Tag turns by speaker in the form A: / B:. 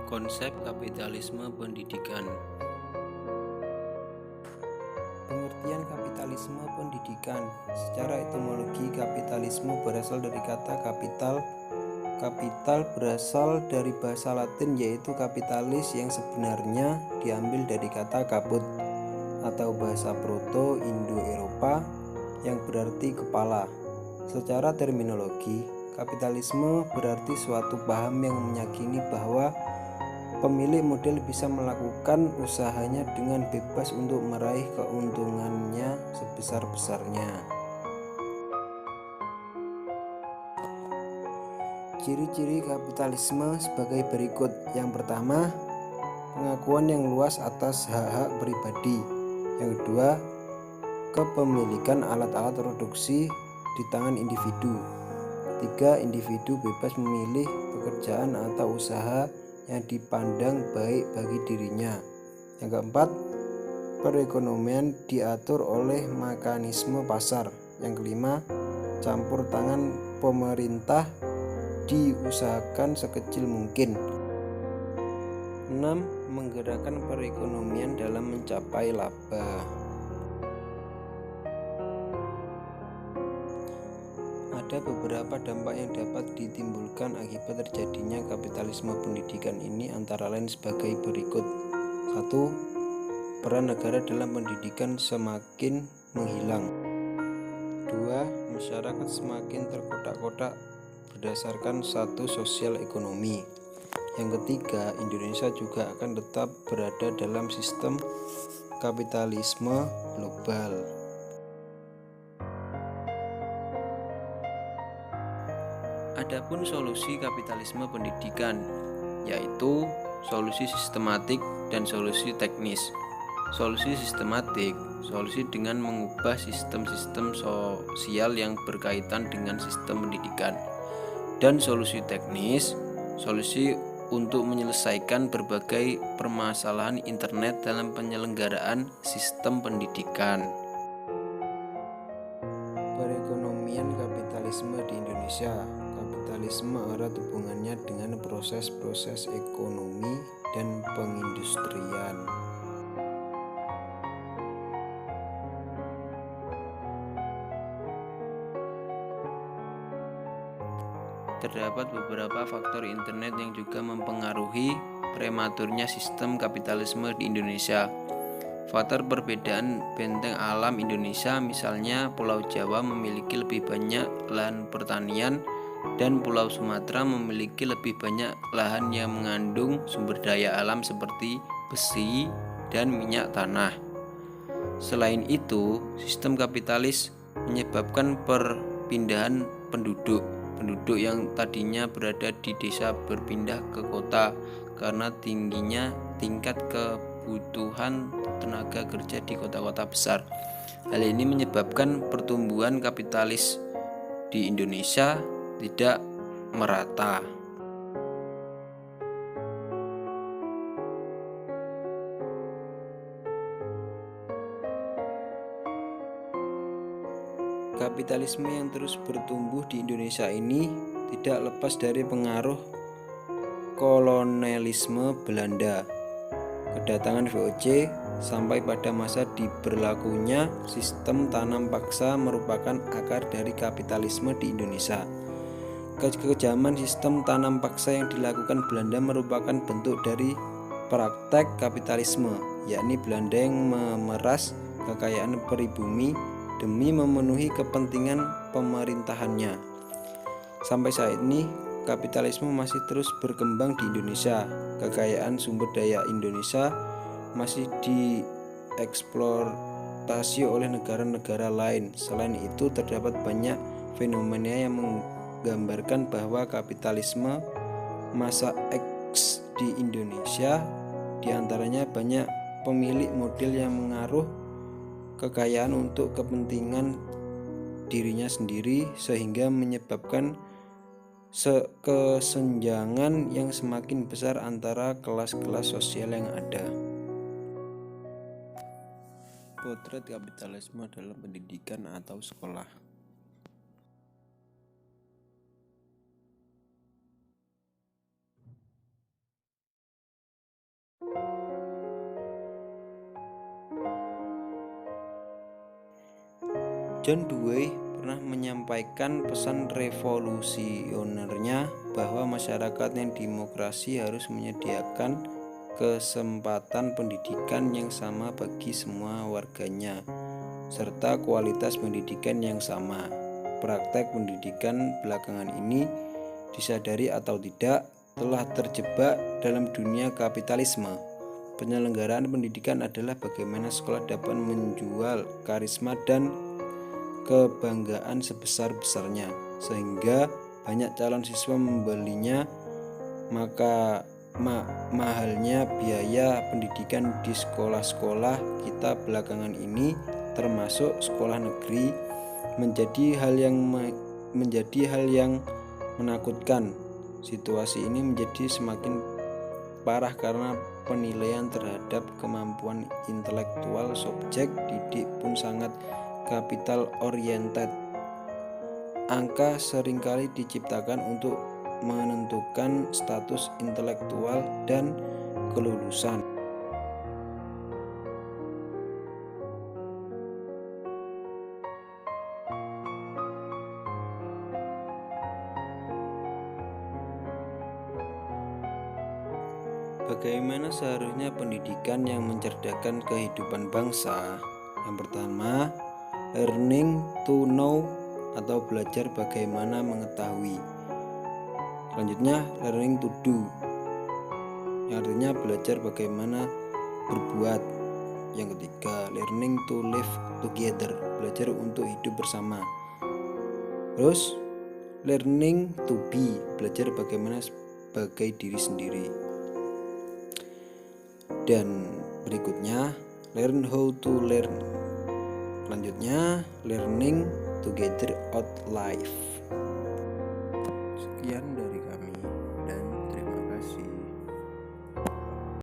A: Konsep kapitalisme pendidikan.
B: Pengertian kapitalisme pendidikan. Secara etimologi, kapitalisme berasal dari kata kapital. Kapital berasal dari bahasa Latin yaitu kapitalis yang sebenarnya diambil dari kata kaput atau bahasa Proto-Indo-Eropa yang berarti kepala. Secara terminologi, kapitalisme berarti suatu paham yang meyakini bahwa pemilik model bisa melakukan usahanya dengan bebas untuk meraih keuntungannya sebesar-besarnya. Ciri-ciri kapitalisme sebagai berikut. Yang pertama, pengakuan yang luas atas hak-hak pribadi. Yang kedua, kepemilikan alat-alat produksi di tangan individu. Ketiga, individu bebas memilih pekerjaan atau usaha yang dipandang baik bagi dirinya. Yang keempat, perekonomian diatur oleh mekanisme pasar. Yang kelima, campur tangan pemerintah diusahakan sekecil mungkin. 6. Menggerakkan perekonomian dalam mencapai laba. Ada beberapa dampak yang dapat ditimbulkan akibat terjadinya kapitalisme pendidikan ini antara lain sebagai berikut. 1. Peran negara dalam pendidikan semakin menghilang. 2. Masyarakat semakin terkotak-kotak berdasarkan status sosial ekonomi. Yang ketiga, Indonesia juga akan tetap berada dalam sistem kapitalisme global.
A: Adapun solusi kapitalisme pendidikan, yaitu solusi sistematik dan solusi teknis. Solusi sistematik, solusi dengan mengubah sistem-sistem sosial yang berkaitan dengan sistem pendidikan. Dan solusi teknis, solusi untuk menyelesaikan berbagai permasalahan internet dalam penyelenggaraan sistem pendidikan.
B: Perekonomian kapitalisme di Indonesia. Kapitalisme erat hubungannya dengan proses-proses ekonomi dan pengindustrian.
A: Terdapat beberapa faktor internet yang juga mempengaruhi prematurnya sistem kapitalisme di Indonesia. Faktor perbedaan benteng alam Indonesia, misalnya Pulau Jawa memiliki lebih banyak lahan pertanian dan Pulau Sumatera memiliki lebih banyak lahan yang mengandung sumber daya alam seperti besi dan minyak tanah. Selain itu, sistem kapitalis menyebabkan perpindahan penduduk yang tadinya berada di desa berpindah ke kota karena tingginya tingkat kebutuhan tenaga kerja di kota-kota besar. Hal ini menyebabkan pertumbuhan kapitalis di Indonesia tidak merata.
B: Kapitalisme yang terus bertumbuh di Indonesia ini tidak lepas dari pengaruh kolonelisme Belanda. Kedatangan VOC sampai pada masa diberlakunya sistem tanam paksa merupakan akar dari kapitalisme di Indonesia. Kekejaman sistem tanam paksa yang dilakukan Belanda merupakan bentuk dari praktek kapitalisme, yakni Belanda yang memeras kekayaan pribumi demi memenuhi kepentingan pemerintahannya. Sampai saat ini, kapitalisme masih terus berkembang di Indonesia. Kekayaan sumber daya Indonesia masih dieksploitasi oleh negara-negara lain. Selain itu, terdapat banyak fenomena yang menggambarkan bahwa kapitalisme masa X di Indonesia, diantaranya banyak pemilik model yang mengaruh kekayaan untuk kepentingan dirinya sendiri sehingga menyebabkan kesenjangan yang semakin besar antara kelas-kelas sosial yang ada.
A: Potret kapitalisme dalam pendidikan atau sekolah.
B: John Dewey pernah menyampaikan pesan revolusionernya bahwa masyarakat yang demokrasi harus menyediakan kesempatan pendidikan yang sama bagi semua warganya, serta kualitas pendidikan yang sama. Praktek pendidikan belakangan ini, disadari atau tidak, telah terjebak dalam dunia kapitalisme. Penyelenggaraan pendidikan adalah bagaimana sekolah dapat menjual karisma dan kebanggaan sebesar-besarnya, sehingga banyak calon siswa membelinya. Maka mahalnya biaya pendidikan di sekolah-sekolah kita belakangan ini, termasuk sekolah negeri, menjadi hal yang menakutkan. Situasi ini menjadi semakin parah karena penilaian terhadap kemampuan intelektual subjek didik pun sangat capital oriented. Angka seringkali diciptakan untuk menentukan status intelektual dan kelulusan. Bagaimana seharusnya pendidikan yang mencerdaskan kehidupan bangsa? Yang pertama, learning to know atau belajar bagaimana mengetahui. Selanjutnya, learning to do, yang artinya belajar bagaimana berbuat. Yang ketiga, learning to live together, belajar untuk hidup bersama. Terus, learning to be, belajar bagaimana sebagai diri sendiri. Dan berikutnya, learn how to learn. Selanjutnya, learning to get out life. Sekian dari